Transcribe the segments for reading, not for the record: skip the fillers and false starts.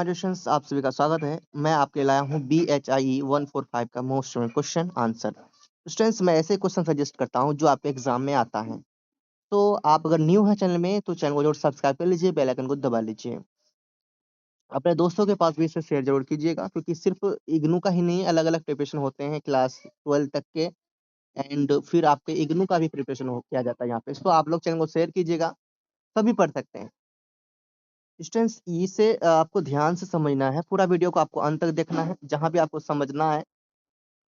हमारे स्टूडेंट्स आप सभी का स्वागत है। मैं आपके लाया हूँ BHIE 145 का मोस्ट क्वेश्चन आंसर। स्टूडेंट्स मैं ऐसे क्वेश्चन सजेस्ट करता हूँ जो आपके एग्जाम में आता है। तो आप अगर न्यू है चैनल में तो चैनल को जरूर सब्सक्राइब कर लीजिए, बेल आइकन को दबा लीजिए। अपने दोस्तों के पास भी इसे शेयर जरूर कीजिएगा, क्योंकि सिर्फ इग्नू का ही नहीं, अलग अलग प्रिपरेशन होते हैं क्लास 12 तक के। एंड फिर आपके इग्नू का भी प्रिपरेशन हो किया जाता है यहाँ पे। तो आप लोग चैनल को शेयर कीजिएगा, सभी पढ़ सकते हैं। स्टूडेंट्स इसे आपको ध्यान से समझना है, पूरा वीडियो को आपको अंत तक देखना है। जहां भी आपको समझना है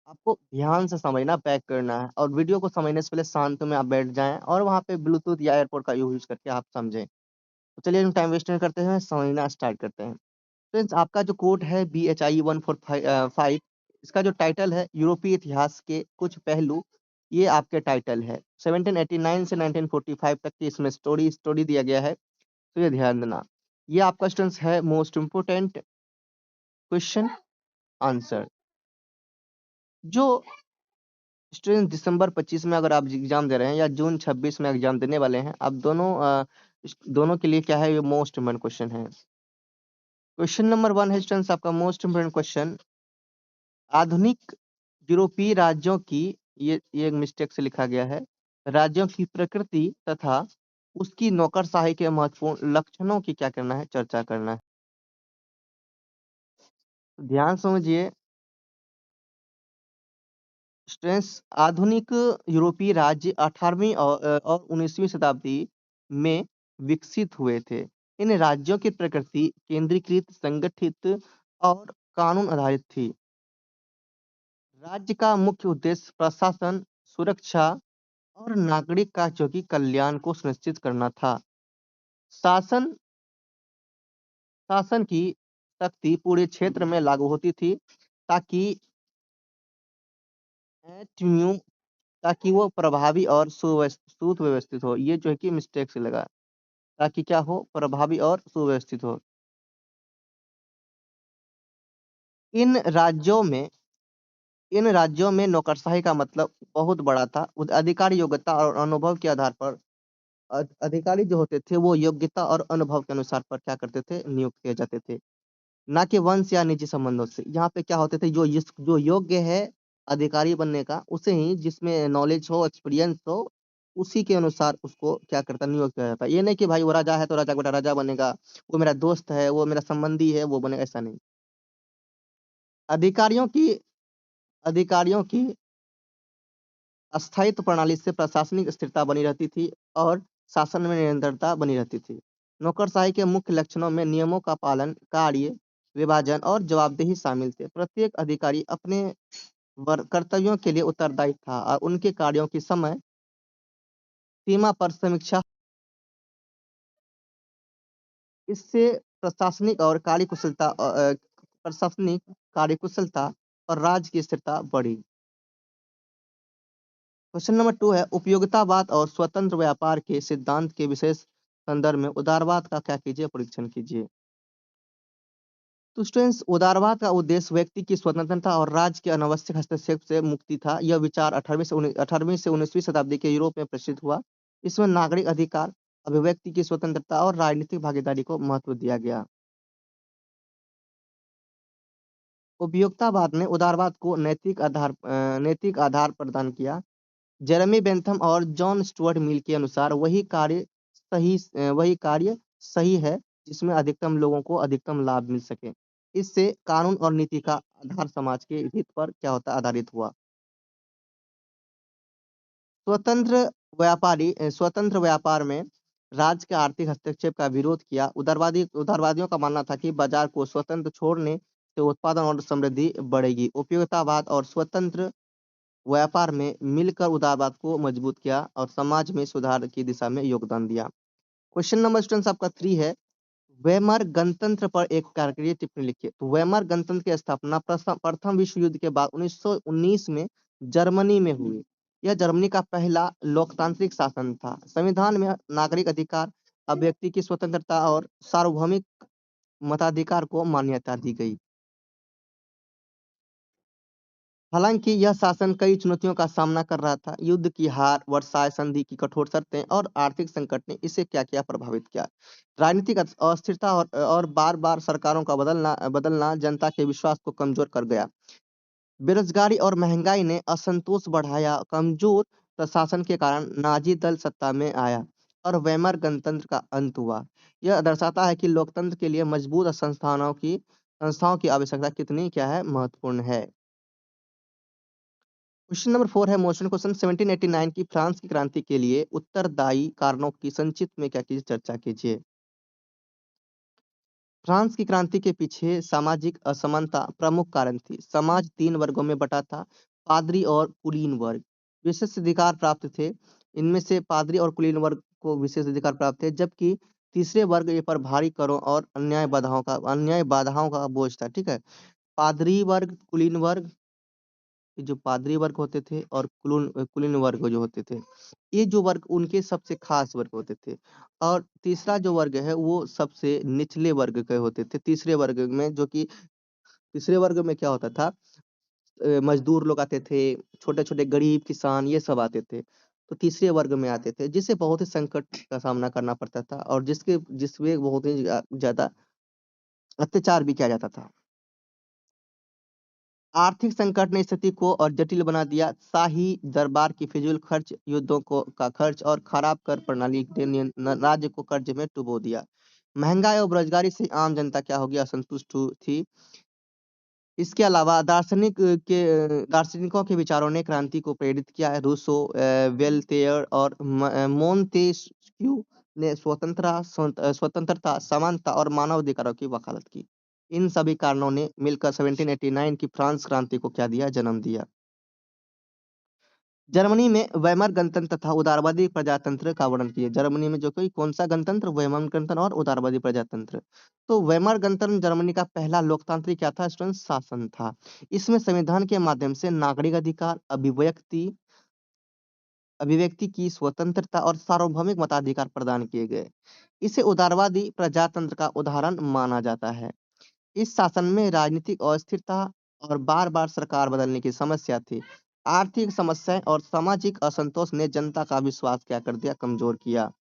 आपको ध्यान से समझना, बैक करना है। और वीडियो को समझने से पहले शांत में आप बैठ जाएं और वहां पे ब्लूटूथ या एयरपोर्ट का यूज करके आप समझें। तो चलिए हम टाइम वेस्ट नहीं करते हैं, समझना स्टार्ट करते हैं। फ्रेंड्स आपका जो कोड है BHIE 145, इसका जो टाइटल है यूरोपीय इतिहास के कुछ पहलू, ये आपके टाइटल है। 1789 से 1945 तक की इसमें स्टोरी दिया गया है, तो ये ध्यान देना। ये आपका स्टूडेंट्स है मोस्ट इम्पोर्टेंट क्वेश्चन आंसर। जो स्टूडेंट दिसंबर 25 में अगर आप एग्जाम दे रहे हैं या जून 26 में एग्जाम देने वाले हैं, आप दोनों के लिए क्या है, ये मोस्ट इम्पोर्टेंट क्वेश्चन है। क्वेश्चन नंबर 1 है स्टूडेंट्स आपका मोस्ट इम्पोर्टेंट क्वेश्चन। आधुनिक यूरोपीय राज्यों की, ये एक मिस्टेक से लिखा गया है, राज्यों की प्रकृति तथा उसकी नौकरशाही के महत्वपूर्ण लक्षणों की क्या करना है, चर्चा करना है। ध्यान समझिए स्टूडेंट्स, आधुनिक यूरोपीय राज्य 18वीं और 19वीं शताब्दी में विकसित हुए थे। इन राज्यों की प्रकृति केंद्रीकृत, संगठित और कानून आधारित थी। राज्य का मुख्य उद्देश्य प्रशासन, सुरक्षा और नागरिक कार्यों की कल्याण को सुनिश्चित करना था। शासन शासन की शक्ति पूरे क्षेत्र में लागू होती थी, ताकि एटम्यू ताकि वो प्रभावी और सुव्यवस्थित हो। ये जो है कि मिस्टेक से लगा, ताकि क्या हो, प्रभावी और सुव्यवस्थित हो। इन राज्यों में इन राज्यों में नौकरशाही का मतलब बहुत बड़ा था। अधिकारी योग्यता और अनुभव के आधार पर अधिकारी जो होते थे वो योग्यता और अनुभव के अनुसार पर क्या करते थे, नियुक्त किए जाते थे, ना कि वंश या निजी संबंधों से। यहाँ पे क्या होते थे, जो योग्य है अधिकारी बनने का, उसे ही, जिसमें नॉलेज हो, एक्सपीरियंस हो, उसी के अनुसार उसको क्या करता, नियुक्त किया जाता। ये नहीं कि भाई वो राजा है तो राजा का बेटा राजा बनेगा, वो मेरा दोस्त है, वो मेरा संबंधी है, वो बनेगा, ऐसा नहीं। अधिकारियों की अधिकारियों की अस्थायित्व प्रणाली से प्रशासनिक स्थिरता बनी रहती थी और शासन में निरंतरता बनी रहती थी। नौकरशाही के मुख्य लक्षणों में नियमों का पालन, कार्य विभाजन और जवाबदेही शामिल थे। प्रत्येक अधिकारी अपने कर्तव्यों के लिए उत्तरदायी था और उनके कार्यों की समय सीमा पर समीक्षा। इससे प्रशासनिक कार्यकुशलता और राज्य की स्थिरता बढ़ी। क्वेश्चन नंबर 2 है, उपयोगितावाद और स्वतंत्र व्यापार के सिद्धांत के विशेष संदर्भ में उदारवाद का क्या कीजिए, परीक्षण कीजिए। तो स्टूडेंट्स, उदारवाद का उद्देश्य व्यक्ति की स्वतंत्रता और राज्य के अनावश्यक हस्तक्षेप से मुक्ति था। यह विचार 18वीं से 19वीं शताब्दी के यूरोप में प्रसिद्ध हुआ। इसमें नागरिक अधिकार, अभिव्यक्ति की स्वतंत्रता और राजनीतिक भागीदारी को महत्व दिया गया। उपयोगितावाद ने उदारवाद को नैतिक आधार प्रदान किया। जेरेमी बेंथम और जॉन स्टुअर्ट मिल के अनुसार वही कार्य सही है जिसमें अधिकतम लोगों को अधिकतम लाभ मिल सके। इससे कानून और नीति का आधार समाज के हित पर क्या होता, आधारित हुआ। स्वतंत्र व्यापार में राज्य के आर्थिक हस्तक्षेप का विरोध किया। उदारवादियों का मानना था कि बाजार को स्वतंत्र छोड़ने से उत्पादन और समृद्धि बढ़ेगी। उपयोगितावाद और स्वतंत्र व्यापार में मिलकर उदारवाद को मजबूत किया और समाज में सुधार की दिशा में योगदान दिया। क्वेश्चन नंबर स्टूडेंट्स आपका 3 है, वेमर गणतंत्र पर एक कार्यकारी टिप्पणी लिखिए। तो वेमर गणतंत्र की स्थापना प्रथम विश्व युद्ध के बाद 1919 में जर्मनी में हुई। यह जर्मनी का पहला लोकतांत्रिक शासन था। संविधान में नागरिक अधिकार, अभिव्यक्ति की स्वतंत्रता और सार्वभौमिक मताधिकार को मान्यता दी गई। हालांकि यह शासन कई चुनौतियों का सामना कर रहा था। युद्ध की हार, वर्साय संधि की कठोर शर्तें और आर्थिक संकट ने इसे क्या किया, प्रभावित किया। राजनीतिक अस्थिरता और बार बार सरकारों का बदलना बदलना जनता के विश्वास को कमजोर कर गया। बेरोजगारी और महंगाई ने असंतोष बढ़ाया। कमजोर प्रशासन के कारण नाजी दल सत्ता में आया और वेमर गणतंत्र का अंत हुआ। यह दर्शाता है कि लोकतंत्र के लिए मजबूत संस्थाओं की आवश्यकता कितनी क्या है, महत्वपूर्ण है। क्वेश्चन नंबर 4 है मोशन क्वेश्चन। 1789 की फ्रांस की क्रांति के लिए उत्तरदायी कारणों की संक्षिप्त में क्या कीजिए, चर्चा कीजिए। फ्रांस की क्रांति के पीछे सामाजिक असमानता प्रमुख कारण थी। समाज 3 वर्गों में बटा था, पादरी और कुलीन वर्ग। विशेष अधिकार प्राप्त थे। इनमें से पादरी और कुलीन वर्ग को विशेष अधिकार प्राप्त थे, जबकि तीसरे वर्ग ये पर भारी करों और अन्याय बाधाओं का बोझ था। ठीक है। पादरी वर्ग, कुलीन वर्ग, जो पादरी वर्ग होते थे और कुलीन वर्ग जो होते थे, ये जो वर्ग उनके सबसे खास वर्ग होते थे। और तीसरा जो वर्ग है वो सबसे निचले वर्ग के होते थे। तीसरे वर्ग में, जो कि तीसरे वर्ग में क्या होता था, मजदूर लोग आते थे, छोटे छोटे गरीब किसान ये सब आते थे। तो तीसरे वर्ग में आते थे, जिसे बहुत ही संकट का सामना करना पड़ता था और जिसमें बहुत ही ज्यादा अत्याचार भी किया जाता था। आर्थिक संकट ने स्थिति को और जटिल बना दिया। शाही दरबार की फिजूल खर्च, युद्धों का खर्च और खराब कर प्रणाली ने राज्य को कर्ज में डुबो दिया। महंगाई और बेरोजगारी से आम जनता क्या होगी, असंतुष्ट थी। इसके अलावा दार्शनिकों के विचारों ने क्रांति को प्रेरित किया है। रूसो, वेल्तेयर और मोंतेस्क्यू ने स्वतंत्रता, समानता और मानव अधिकारों की वकालत की। इन सभी कारणों ने मिलकर 1789 की फ्रांस क्रांति को क्या दिया, जन्म दिया। जर्मनी में वेमर गणतंत्र तथा उदारवादी प्रजातंत्र का वर्णन किए। जर्मनी में जो कोई कौन सा गणतंत्र, वेमर गणतंत्र और उदारवादी प्रजातंत्र। तो वेमर गणतंत्र जर्मनी का पहला लोकतांत्रिक क्या था, स्टूडेंट, शासन था। इसमें संविधान के माध्यम से नागरिक अधिकार, अभिव्यक्ति की स्वतंत्रता और सार्वभौमिक मताधिकार प्रदान किए गए। इसे उदारवादी प्रजातंत्र का उदाहरण माना जाता है। इस शासन में राजनीतिक अस्थिरता और बार बार सरकार बदलने की समस्या थी। आर्थिक समस्याएं और सामाजिक असंतोष ने जनता का विश्वास क्या कर दिया, कमजोर किया।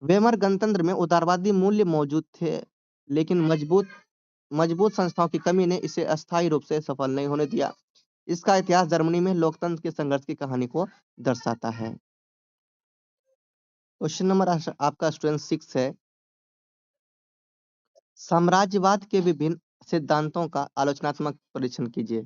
वेमर गणतंत्र में उदारवादी मूल्य मौजूद थे, लेकिन मजबूत मजबूत संस्थाओं की कमी ने इसे अस्थायी रूप से सफल नहीं होने दिया। इसका इतिहास जर्मनी में लोकतंत्र के संघर्ष की कहानी को दर्शाता है। क्वेश्चन नंबर आपका स्टूडेंट 6 है। साम्राज्यवाद के विभिन्न सिद्धांतों का आलोचनात्मक परीक्षण कीजिए।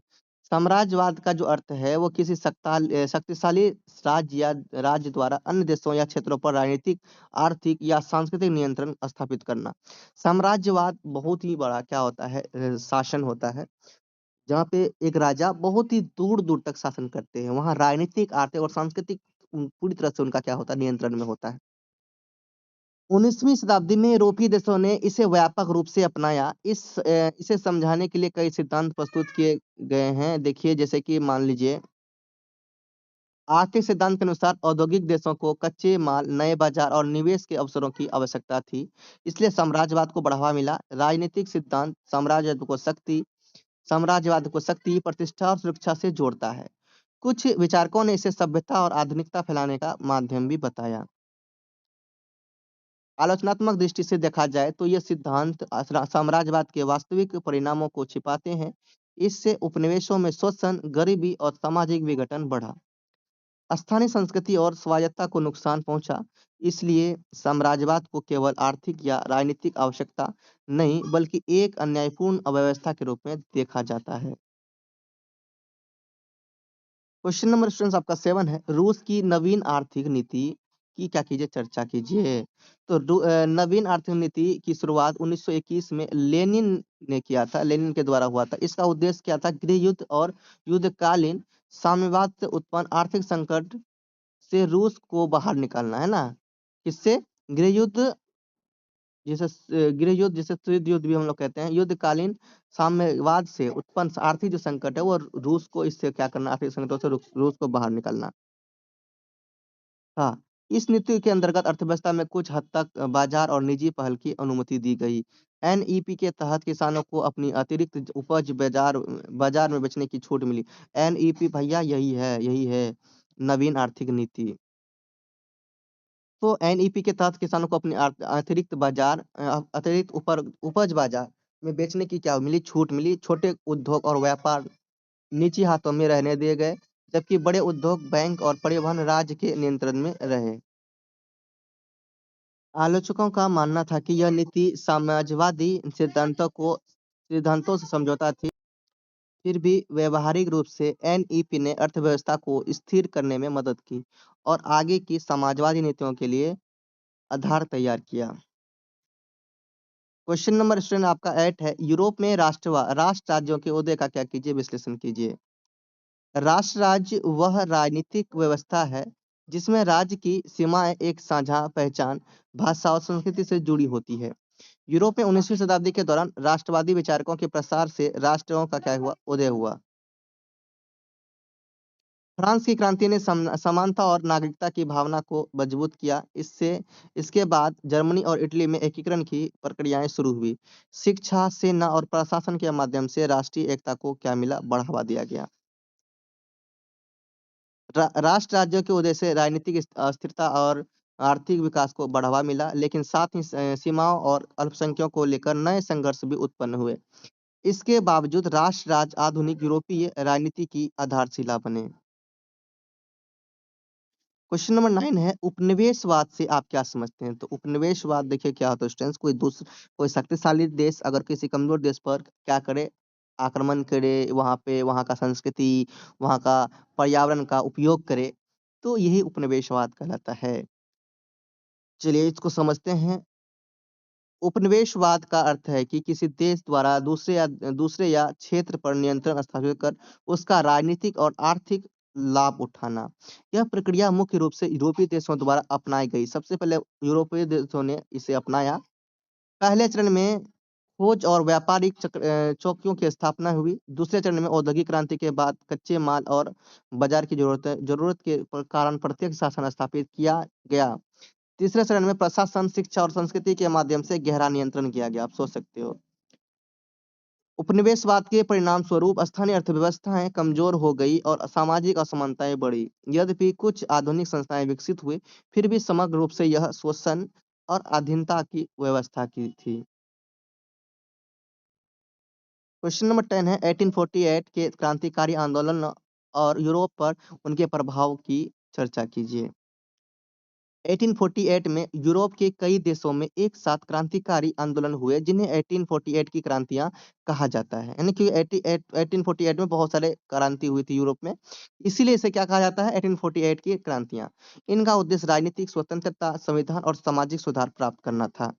साम्राज्यवाद का जो अर्थ है वो किसी शक्तिशाली राज्य द्वारा अन्य देशों या क्षेत्रों पर राजनीतिक, आर्थिक या सांस्कृतिक नियंत्रण स्थापित करना। साम्राज्यवाद बहुत ही बड़ा क्या होता है, शासन होता है, जहाँ पे एक राजा बहुत ही दूर दूर तक शासन करते हैं। वहाँ राजनीतिक, आर्थिक और सांस्कृतिक पूरी तरह से उनका क्या होता है, नियंत्रण में होता है। 19वीं शताब्दी में यूरोपीय देशों ने इसे व्यापक रूप से अपनाया। इसे समझाने के लिए कई सिद्धांत प्रस्तुत किए गए हैं। देखिए, जैसे कि मान लीजिए, आर्थिक सिद्धांत के अनुसार औद्योगिक देशों को कच्चे माल, नए बाजार और निवेश के अवसरों की आवश्यकता थी, इसलिए साम्राज्यवाद को बढ़ावा मिला। राजनीतिक सिद्धांत साम्राज्यवाद को शक्ति, प्रतिष्ठा और सुरक्षा से जोड़ता है। कुछ विचारकों ने इसे सभ्यता और आधुनिकता फैलाने का माध्यम भी बताया। आलोचनात्मक दृष्टि से देखा जाए तो ये सिद्धांत साम्राज्यवाद के वास्तविक परिणामों को छिपाते हैं। इससे उपनिवेशों में शोषण, गरीबी और सामाजिक विघटन बढ़ा। स्थानीय संस्कृति और स्वायत्तता को नुकसान पहुंचा। इसलिए साम्राज्यवाद को केवल आर्थिक या राजनीतिक आवश्यकता नहीं, बल्कि एक अन्यायपूर्ण अव्यवस्था के रूप में देखा जाता है। क्वेश्चन नंबर स्टूडेंट्स आपका 7 है। रूस की नवीन आर्थिक नीति की क्या कीजिए, चर्चा कीजिए। तो नवीन आर्थिक नीति की शुरुआत 1921 में लेनिन ने किया था, लेनिन के द्वारा हुआ था। इसका उद्देश्य क्या था, गृह युद्ध और युद्धकालीन साम्यवाद से उत्पन्न आर्थिक संकट से रूस को बाहर निकालना है ना। किससे, गृह युद्ध, जिसे शीत युद्ध भी हम लोग कहते हैं, युद्धकालीन साम्यवाद से उत्पन्न आर्थिक जो संकट है वो रूस को, इससे क्या करना, आर्थिक संकटों से रूस को बाहर निकालना। हाँ, इस नीति के अंतर्गत अर्थव्यवस्था में कुछ हद तक बाजार और निजी पहल की अनुमति दी गई। एनईपी के तहत किसानों को अपनी अतिरिक्त उपज बाजार बाजार में बेचने की छूट मिली। एनईपी भैया यही है नवीन आर्थिक नीति। तो एनईपी के तहत किसानों को अपनी अतिरिक्त उपज बाजार में बेचने की क्या मिली? छूट मिली। छोटे उद्योग और व्यापार निजी हाथों में रहने दिए गए, जबकि बड़े उद्योग, बैंक और परिवहन राज्य के नियंत्रण में रहे। आलोचकों का मानना था कि यह नीति साम्यवादी सिद्धांतों से समझौता थी। फिर भी व्यावहारिक रूप से एनईपी ने अर्थव्यवस्था को स्थिर करने में मदद की और आगे की समाजवादी नीतियों के लिए आधार तैयार किया। क्वेश्चन नंबर स्टूडेंट आपका 8 है। यूरोप में राष्ट्र राज्यों के उदय का क्या कीजिए? विश्लेषण कीजिए। राष्ट्र राज्य वह राजनीतिक व्यवस्था है जिसमें राज्य की सीमाएं एक साझा पहचान, भाषा और संस्कृति से जुड़ी होती है। यूरोप में 19वीं शताब्दी के दौरान राष्ट्रवादी विचारकों के प्रसार से राष्ट्रों का क्या हुआ? उदय हुआ। फ्रांस की क्रांति ने समानता और नागरिकता की भावना को मजबूत किया। इसके बाद जर्मनी और इटली में एकीकरण की प्रक्रियाएं शुरू हुई। शिक्षा, सेना और प्रशासन के माध्यम से राष्ट्रीय एकता को क्या मिला? बढ़ावा दिया गया। राष्ट्र राज्यों के उदय से राजनीतिक अस्थिरता और आर्थिक विकास को बढ़ावा मिला, लेकिन साथ ही सीमाओं और अल्पसंख्यकों को लेकर नए संघर्ष भी उत्पन्न हुए। इसके बावजूद राष्ट्र राज्य आधुनिक यूरोपीय राजनीति की आधारशिला बने। क्वेश्चन नंबर 9 है। उपनिवेशवाद से आप क्या समझते हैं? तो उपनिवेशवाद देखिए क्या होता है स्टूडेंट्स, कोई शक्तिशाली देश अगर किसी कमजोर देश पर क्या करे? आक्रमण करे, वहां पे वहां का संस्कृति, वहां का पर्यावरण का उपयोग करे, तो यही उपनिवेशवाद कहलाता है। चलिए इसको समझते हैं। उपनिवेशवाद का अर्थ है कि किसी देश द्वारा दूसरे या क्षेत्र पर नियंत्रण स्थापित कर उसका राजनीतिक और आर्थिक लाभ उठाना। यह प्रक्रिया मुख्य रूप से यूरोपीय देशों द्वारा अपनाई गई। सबसे पहले यूरोपीय देशों ने इसे अपनाया। पहले चरण में खोज और व्यापारिक चौकियों की स्थापना हुई। दूसरे चरण में औद्योगिक क्रांति के बाद कच्चे माल और बाजार की जरूरत के कारण प्रत्यक्ष शासन स्थापित किया गया। तीसरे चरण में प्रशासन, शिक्षा और संस्कृति के माध्यम से गहरा नियंत्रण किया गया। आप सोच सकते हो। उपनिवेशवाद के परिणाम स्वरूप स्थानीय अर्थव्यवस्थाएं कमजोर हो गई और सामाजिक असमानताएं बढ़ी। यद्यपि कुछ आधुनिक संस्थाएं विकसित हुई, फिर भी समग्र रूप से यह शोषण और अधीनता की व्यवस्था की थी। क्वेश्चन नंबर 10 है। 1848 के क्रांतिकारी आंदोलन और यूरोप पर उनके प्रभाव की चर्चा कीजिए। 1848 में यूरोप के कई देशों में एक साथ क्रांतिकारी आंदोलन हुए, जिन्हें 1848 की क्रांतियां कहा जाता है। यानी कि 1848 में बहुत सारे क्रांति हुई थी यूरोप में, इसीलिए इसे क्या कहा जाता है? 1848 की क्रांतियां। इनका उद्देश्य राजनीतिक स्वतंत्रता, संविधान और सामाजिक सुधार प्राप्त करना था।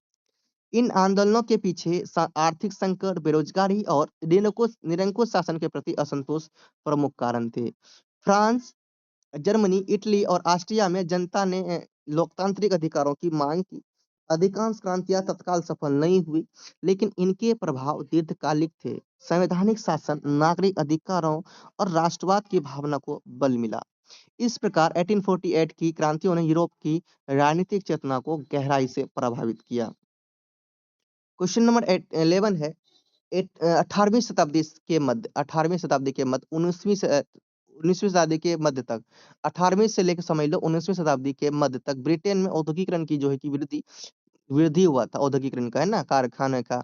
इन आंदोलनों के पीछे आर्थिक संकट, बेरोजगारी और निरंकुश शासन के प्रति असंतोष प्रमुख कारण थे। फ्रांस, जर्मनी, इटली और ऑस्ट्रिया में जनता ने लोकतांत्रिक अधिकारों की मांग की। अधिकांश क्रांतियां तत्काल सफल नहीं हुई, लेकिन इनके प्रभाव दीर्घकालिक थे। संवैधानिक शासन, नागरिक अधिकारों और राष्ट्रवाद की भावना को बल मिला। इस प्रकार 1848 की क्रांतियों ने यूरोप की राजनीतिक चेतना को गहराई से प्रभावित किया। क्वेश्चन नंबर 11 है। 18वीं शताब्दी के मध्य 19वीं शताब्दी के मध्य तक, 18वीं से लेकर समझ लो 19वीं शताब्दी के मध्य तक ब्रिटेन में औद्योगिकरण की जो है कि वृद्धि वृद्धि हुआ था, औद्योगिकरण का है ना, कारखाने का।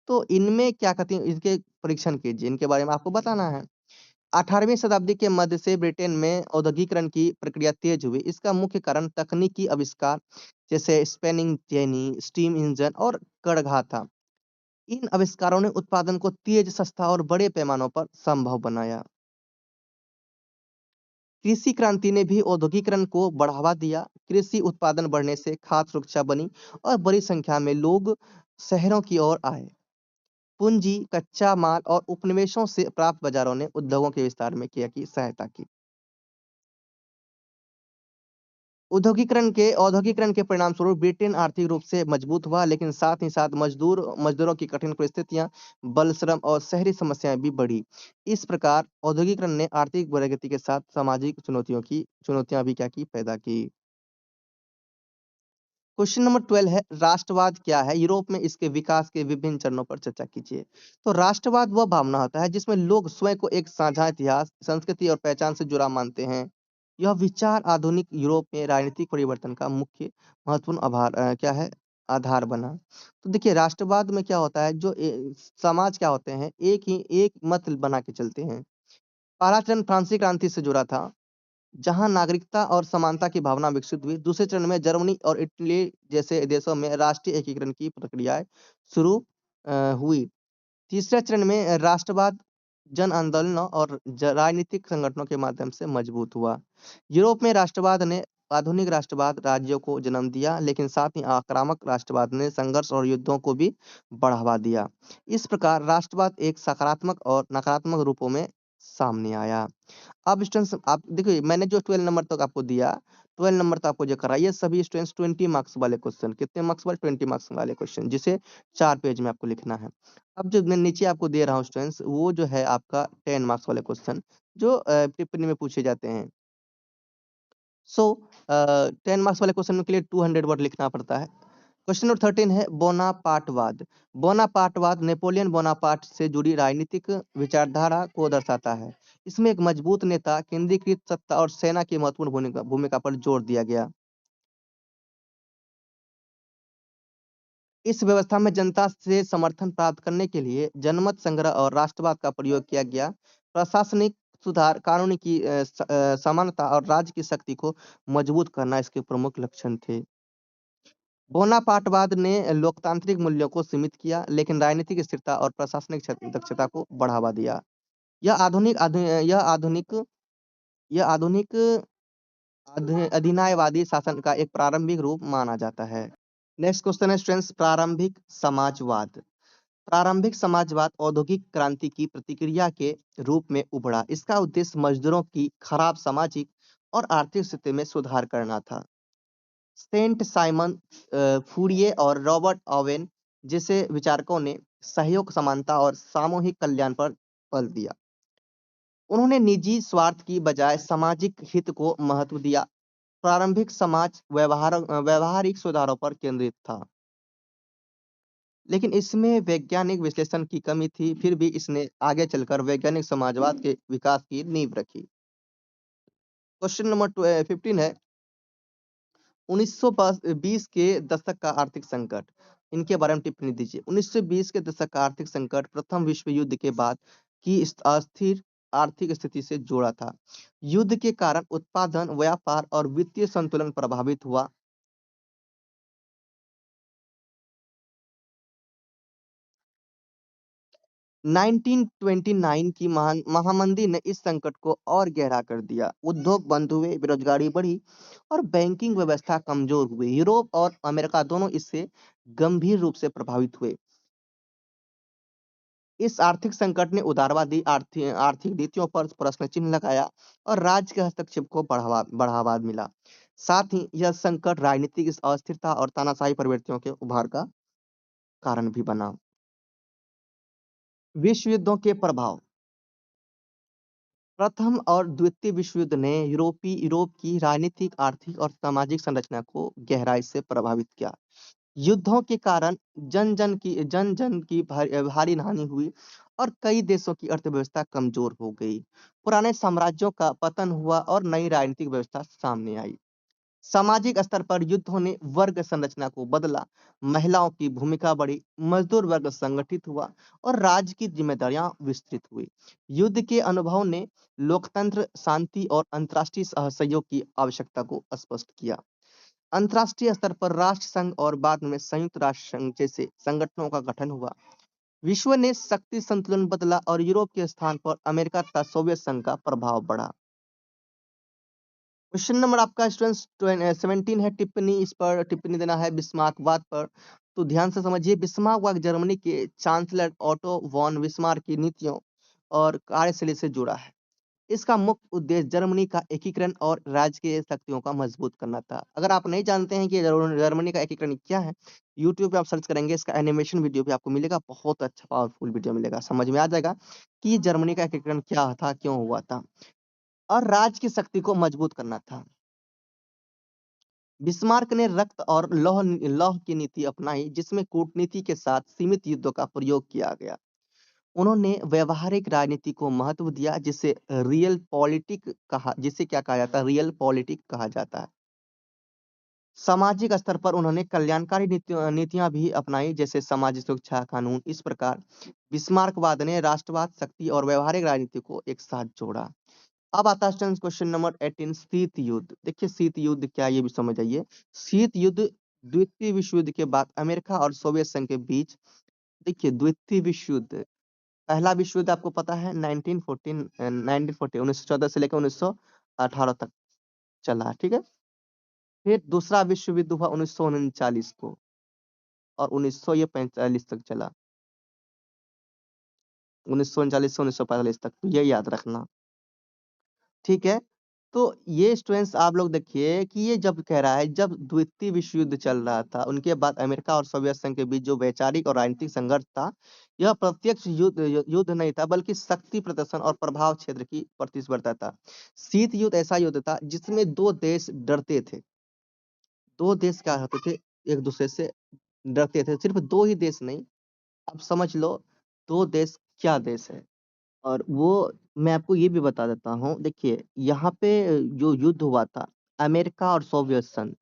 तो इनमें क्या कहते हैं, इसके परीक्षण कीजिए, इनके बारे में आपको बताना है। 18वीं शताब्दी के मध्य से ब्रिटेन में औद्योगिकरण की प्रक्रिया तेज हुई। इसका मुख्य कारण तकनीकी आविष्कार जैसे स्पिनिंग जेनी, स्टीम इंजन और कड़घा था। इन आविष्कारों ने उत्पादन को तेज, सस्ता और बड़े पैमानों पर संभव बनाया। कृषि क्रांति ने भी औद्योगिकरण को बढ़ावा दिया। कृषि उत्पादन बढ़ने से खाद्य सुरक्षा बनी और बड़ी संख्या में लोग शहरों की ओर आए। पूंजी, कच्चा माल और उपनिवेशों से प्राप्त बाजारों ने उद्योगों के विस्तार में किया की सहायता की। औद्योगिकरण के परिणाम स्वरूप ब्रिटेन आर्थिक रूप से मजबूत हुआ, लेकिन साथ ही साथ मजदूरों की कठिन परिस्थितियां, बल श्रम और शहरी समस्याएं भी बढ़ी। इस प्रकार औद्योगिकरण ने आर्थिक प्रगति के साथ सामाजिक चुनौतियां भी क्या की? पैदा की। क्वेश्चन नंबर 12 है राष्ट्रवाद क्या है? यूरोप में इसके विकास के विभिन्न चरणों पर चर्चा कीजिए। तो राष्ट्रवाद वह भावना होता है जिसमें लोग स्वयं को एक साझा इतिहास, संस्कृति और पहचान से जुड़ा मानते हैं। यह विचार आधुनिक यूरोप में राजनीतिक परिवर्तन का मुख्य महत्वपूर्ण क्या है? आधार बना। तो देखिए राष्ट्रवाद में क्या होता है जो समाज क्या होते हैं एक मत बना के चलते हैं। पहला चरण फ्रांसीसी क्रांति से जुड़ा था। जहां नागरिकता और समानता की भावना विकसित हुई। दूसरे चरण में जर्मनी और इटली जैसे देशों में राष्ट्रीय एकीकरण की प्रक्रियाएं शुरू हुई। तीसरे चरण में राष्ट्रवाद जन आंदोलनों और राजनीतिक संगठनों के माध्यम से मजबूत हुआ। यूरोप में राष्ट्रवाद ने आधुनिक राष्ट्रवाद राज्यों को जन्म दिया, लेकिन साथ ही आक्रामक राष्ट्रवाद ने संघर्ष और युद्धों को भी बढ़ावा दिया। इस प्रकार राष्ट्रवाद एक सकारात्मक और नकारात्मक रूपों में सामने आया। अब स्टूडेंट्स आप देखिए मैंने जो 12 नंबर तक आपको दिया, 12 नंबर तक आपको जो करा ये सभी स्टूडेंट्स 20 मार्क्स वाले क्वेश्चन, कितने मार्क्स वाले? 20 मार्क्स वाले क्वेश्चन, जिसे 4 पेज में आपको लिखना है। अब जो मैं नीचे आपको दे रहा हूँ स्टूडेंट्स, वो जो है आपका 10 मार्क्स वाले क्वेश्चन जो टिप्पणी में पूछे जाते हैं। सो 10 मार्क्स वाले क्वेश्चन के लिए 200 वर्ड लिखना पड़ता है। क्वेश्चन नंबर 13 है बोनापार्टवाद। बोनापार्टवाद नेपोलियन बोनापार्ट से जुड़ी राजनीतिक विचारधारा को दर्शाता है। इसमें एक मजबूत नेता, केंद्रीकृत सत्ता और सेना की महत्वपूर्ण भूमिका भूमिका पर जोर दिया गया। इस व्यवस्था में जनता से समर्थन प्राप्त करने के लिए जनमत संग्रह और राष्ट्रवाद का प्रयोग किया गया। प्रशासनिक सुधार, कानूनी की समानता और राज्य की शक्ति को मजबूत करना इसके प्रमुख लक्षण थे। बोनापार्टवाद ने लोकतांत्रिक मूल्यों को सीमित किया, लेकिन राजनीतिक स्थिरता और प्रशासनिक दक्षता को बढ़ावा दिया। यह आधुनिक आधु, यह आधुनिक यह आधुनिक अधिनायवादी शासन का एक प्रारंभिक रूप माना जाता है। नेक्स्ट क्वेश्चन है स्टूडेंट्स प्रारंभिक समाजवाद। प्रारंभिक समाजवाद औद्योगिक क्रांति की प्रतिक्रिया के रूप में उभरा। इसका उद्देश्य मजदूरों की खराब सामाजिक और आर्थिक स्थिति में सुधार करना था। सेंट साइमन फूरिये और रॉबर्ट ओवेन जैसे विचारकों ने सहयोग, समानता और सामूहिक कल्याण पर बल दिया। उन्होंने निजी स्वार्थ की बजाय सामाजिक हित को महत्व दिया। प्रारंभिक समाज व्यवहारिक सुधारों पर केंद्रित था, लेकिन इसमें वैज्ञानिक विश्लेषण की कमी थी। फिर भी इसने आगे चलकर वैज्ञानिक समाजवाद के विकास की नींव रखी। क्वेश्चन नंबर 15 है 1920 के दशक का आर्थिक संकट। इनके बारे में टिप्पणी दीजिए। 1920 के दशक का आर्थिक संकट प्रथम विश्व युद्ध के बाद की अस्थिर आर्थिक स्थिति से जोड़ा था। युद्ध के कारण उत्पादन, व्यापार और वित्तीय संतुलन प्रभावित हुआ। 1929 की महामंदी ने इस संकट को और गहरा कर दिया। उद्योग बंद हुए, बेरोजगारी बढ़ी और बैंकिंग व्यवस्था कमजोर हुई। यूरोप और अमेरिका दोनों इससे गंभीर रूप से प्रभावित हुए। इस आर्थिक संकट ने उदारवादी आर्थिक आर्थिक नीतियों पर प्रश्न चिन्ह लगाया और राज्य के हस्तक्षेप को बढ़ावा मिला। साथ ही यह संकट राजनीतिक अस्थिरता और तानाशाही प्रवृत्तियों के उभार का कारण भी बना। विश्व युद्धों के प्रभाव। प्रथम और द्वितीय विश्व युद्ध ने यूरोप की राजनीतिक, आर्थिक और सामाजिक संरचना को गहराई से प्रभावित किया। युद्धों के कारण जन जन की भारी हानि हुई और कई देशों की अर्थव्यवस्था कमजोर हो गई। पुराने साम्राज्यों का पतन हुआ और नई राजनीतिक व्यवस्था सामने आई। सामाजिक स्तर पर युद्धों ने वर्ग संरचना को बदला। महिलाओं की भूमिका बढ़ी, मजदूर वर्ग संगठित हुआ और राज्य की जिम्मेदारियां विस्तृत हुई। युद्ध के अनुभव ने लोकतंत्र, शांति और अंतर्राष्ट्रीय सहयोग की आवश्यकता को स्पष्ट किया। अंतर्राष्ट्रीय स्तर पर राष्ट्र संघ और बाद में संयुक्त राष्ट्र संघ जैसे संगठनों का गठन हुआ। विश्व ने शक्ति संतुलन बदला और यूरोप के स्थान पर अमेरिका तथा सोवियत संघ का प्रभाव बढ़ा। क्वेश्चन नंबर आपका स्टूडेंट्स 17 है। टिप्पणी इस पर टिप्पणी देना है बिस्मार्कवाद पर। तो ध्यान से समझिए। बिस्मार्कवाद जर्मनी के चांसलर ऑटो वॉन बिस्मार्क की नीतियों और कार्यशैली से जुड़ा है। इसका मुख्य उद्देश्य जर्मनी का एकीकरण और राज्य की शक्तियों का मजबूत करना था। अगर आप नहीं जानते हैं कि जर्मनी का एकीकरण क्या है, यूट्यूब पे आप सर्च करेंगे, इसका एनिमेशन वीडियो भी आपको मिलेगा। बहुत अच्छा पावरफुल वीडियो मिलेगा, समझ में आ जाएगा कि जर्मनी का एकीकरण क्या था, क्यों हुआ था और राज्य की शक्ति को मजबूत करना था। बिस्मार्क ने रक्त और लौह लौह की नीति अपनाई, जिसमें कूटनीति के साथ सीमित युद्धों का प्रयोग किया गया। उन्होंने व्यवहारिक राजनीति को महत्व दिया, जिसे क्या कहा जाता है, रियल पॉलिटिक कहा जाता है। सामाजिक स्तर पर उन्होंने कल्याणकारी नीतियां भी अपनाई, जैसे सामाजिक सुरक्षा कानून। इस प्रकार बिस्मार्कवाद ने राष्ट्रवाद, शक्ति और व्यवहारिक राजनीति को एक साथ जोड़ा। अब आता है क्वेश्चन नंबर 18, शीत युद्ध। देखिए शीत युद्ध क्या है, ये भी समझ आइए। शीत युद्ध द्वितीय विश्व युद्ध के बाद अमेरिका और सोवियत संघ के बीच। देखिए द्वितीय विश्व युद्ध, पहला विश्व युद्ध आपको पता है 1914 1914 से लेकर 1918 तक चला, ठीक है। फिर दूसरा विश्व युद्ध हुआ 1939 को, और 1945 तक चला, 1939 से 1945 तक, तो ये याद रखना, ठीक है। तो ये स्टूडेंट्स आप लोग देखिए कि ये जब कह रहा है, जब द्वितीय विश्व युद्ध चल रहा था, उनके बाद अमेरिका और सोवियत संघ के बीच जो वैचारिक और राजनीतिक संघर्ष था, यह प्रत्यक्ष युद्ध नहीं था, बल्कि शक्ति प्रदर्शन और प्रभाव क्षेत्र की प्रतिस्पर्धा था। शीत युद्ध ऐसा युद्ध था जिसमें दो देश डरते थे। दो देश क्या होते थे, एक दूसरे से डरते थे। सिर्फ दो ही देश नहीं, आप समझ लो दो देश क्या देश है। और वो मैं आपको ये भी बता देता हूँ, देखिए यहाँ पे जो युद्ध हुआ था, अमेरिका और सोवियत संघ।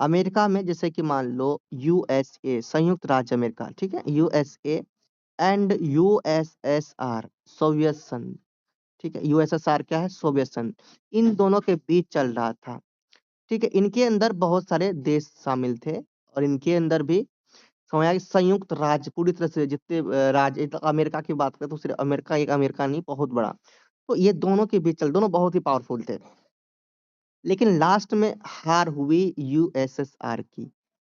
अमेरिका में जैसे कि मान लो यूएसए, संयुक्त राज्य अमेरिका, ठीक है, यूएसए एंड यूएसएसआर, सोवियत संघ, ठीक है। यूएसएसआर क्या है, सोवियत संघ। इन दोनों के बीच चल रहा था, ठीक है। इनके अंदर बहुत सारे देश शामिल थे, और इनके अंदर भी समझ संयुक्त राज्य, पूरी तरह से जितने राज्य, अमेरिका की बात करें तो सिर्फ अमेरिका, एक अमेरिका नहीं, बहुत बड़ा। तो ये दोनों के बीच चल, दोनों बहुत ही पावरफुल थे। लेकिन लास्ट में हार हुई यूएसएसआर की।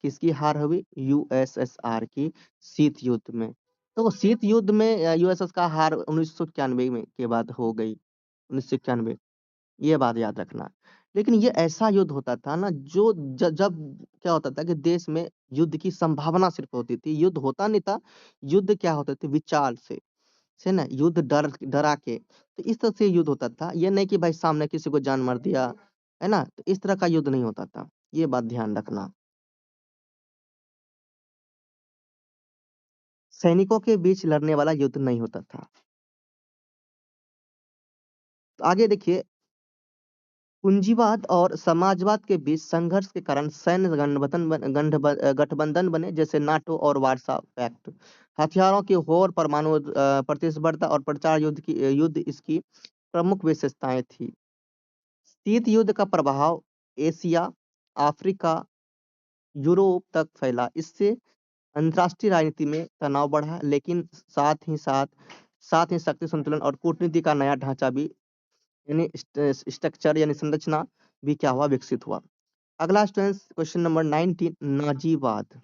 किसकी हार हुई, यूएसएसआर की, शीत युद्ध में। तो शीत युद्ध में यूएसएस का हार 1991 में के बाद हो गई, 1991, ये बात याद रखना। लेकिन ये ऐसा युद्ध होता था ना, जो जब क्या होता था कि देश में युद्ध की संभावना सिर्फ होती थी, युद्ध होता नहीं था। युद्ध क्या होते थे, विचार से ना, युद्ध डरा के। तो इस तरह से युद्ध होता था, ये नहीं कि भाई सामने किसी को जान मार दिया, है ना, तो इस तरह का युद्ध नहीं होता था, ये बात ध्यान रखना। सैनिकों के बीच लड़ने वाला युद्ध नहीं होता था। तो आगे देखिए, पूंजीवाद और समाजवाद के बीच संघर्ष के कारण सैन्य गठबंधन बने, जैसे नाटो और वार्सा पैक्ट। हथियारों की होड़, परमाणु प्रतिस्पर्धा और प्रचार युद्ध इसकी प्रमुख विशेषताएं थी। शीत युद्ध का प्रभाव एशिया, अफ्रीका, यूरोप तक फैला। इससे अंतर्राष्ट्रीय राजनीति में तनाव बढ़ा, लेकिन साथ ही शक्ति संतुलन और कूटनीति का नया ढांचा भी, यानी स्ट्रक्चर यानी संरचना भी क्या हुआ, विकसित हुआ। अगला स्टूडेंट्स क्वेश्चन नंबर 19, नाजीवाद।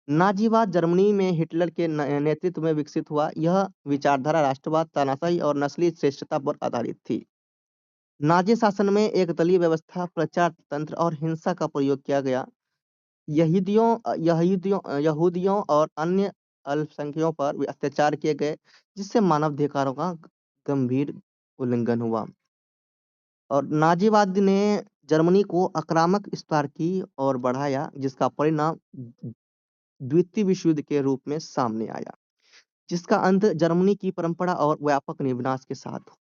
नाजीवाद जर्मनी में हिटलर के नेतृत्व में विकसित हुआ। यह विचारधारा राष्ट्रवाद, तानाशाही और नस्ली श्रेष्ठता पर आधारित थी। नाजी शासन में एक दलीय व्यवस्था, प्रचार तंत्र और हिंसा का प्रयोग किया गया। यहूदियों और अन्य अल्पसंख्यकों पर भी अत्याचार किए गए, जिससे मानवाधिकारों का गंभीर उल्लंघन हुआ। और नाजीवाद ने जर्मनी को आक्रामक स्तर की ओर बढ़ाया, जिसका परिणाम द्वितीय विश्व युद्ध के रूप में सामने आया, जिसका अंत जर्मनी की परंपरा और व्यापक विनाश के साथ हुआ।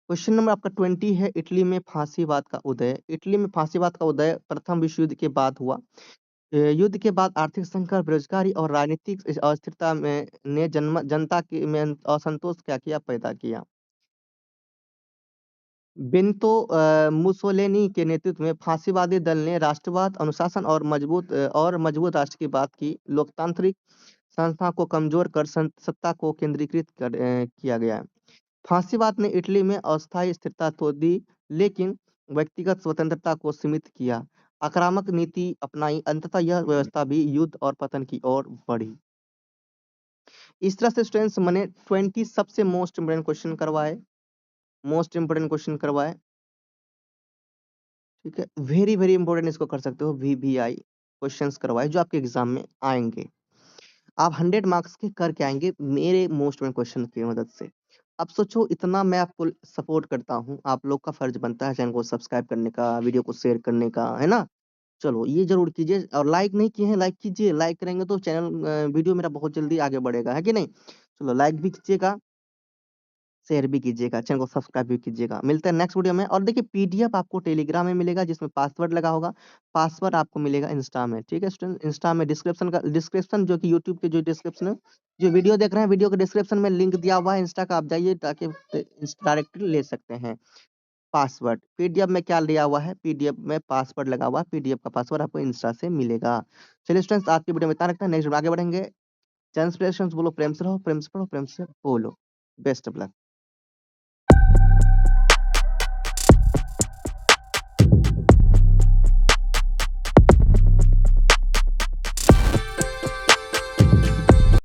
क्वेश्चन नंबर आपका 20 है, इटली में फांसीवाद का उदय। इटली में फांसीवाद का उदय प्रथम विश्व युद्ध के बाद हुआ। युद्ध के बाद आर्थिक संकट, बेरोजगारी और राजनीतिक अस्थिरता में ने जनता की में असंतोष क्या किया, पैदा किया। बेनितो मुसोलिनी के नेतृत्व में फांसीवादी दल ने राष्ट्रवाद, अनुशासन और मजबूत राष्ट्र की बात की। लोकतांत्रिक संस्था को कमजोर कर सत्ता को केंद्रीकृत किया गया। फांसीवाद ने इटली में अस्थायी स्थिरता तो दी, लेकिन व्यक्तिगत स्वतंत्रता को सीमित किया। आक्रामक नीति अपनाई, अंततः यह व्यवस्था भी युद्ध और पतन की ओर बढ़ी। इस तरह से स्टूडेंट्स मैंने 20 सबसे मोस्ट इंपोर्टेंट क्वेश्चन करवाए, मोस्ट इंपोर्टेंट क्वेश्चन करवाए, ठीक है। वेरी वेरी इंपोर्टेंट इसको कर सकते हो, VVI क्वेश्चंस करवाए जो आपके एग्जाम में आएंगे। आप 100 मार्क्स के करके आएंगे मेरे मोस्ट इंपोर्टेंट क्वेश्चन की मदद से। अब सोचो इतना मैं आपको सपोर्ट करता हूँ, आप लोग का फर्ज बनता है चैनल को सब्सक्राइब करने का, वीडियो को शेयर करने का, है ना? चलो ये ज़रूर कीजिए और लाइक नहीं किए हैं, लाइक कीजिए, लाइक करेंगे तो चैनल वीडियो मेरा बहुत जल्दी आगे बढ़ेगा, है कि नहीं? चलो लाइक भी कीजिएगा, शेयर भी कीजिएगा, चैनल को सब्सक्राइब भी कीजिएगा। मिलते हैं नेक्स्ट वीडियो में और देखिए पीडीएफ आपको टेलीग्राम में मिलेगा जिसमें पासवर्ड लगा होगा, पासवर्ड आपको मिलेगा इंस्टा में, ठीक है स्टूडेंट? इंस्टा में डिस्क्रिप्शन जो कि यूट्यूब के जो डिस्क्रिप्शन है, जो वीडियो देख रहे हैं वीडियो के डिस्क्रिप्शन में लिंक दिया हुआ है इंस्टा का, आप जाइए ताकि डायरेक्टली ले सकते हैं। पासवर्ड, पीडीएफ में क्या दिया हुआ है? पीडीएफ में पासवर्ड लगा हुआ है, पीडीएफ का पासवर्ड आपको इंस्टा से मिलेगा। चलिए स्टूडेंट्स आज की वीडियो में इतना रखते हैं, नेक्स्ट वीडियो में आगे बढ़ेंगे। चैनल बोलो प्रेम से रहो, प्रेम से पढ़ो, प्रेम से बोलो। Best of luck.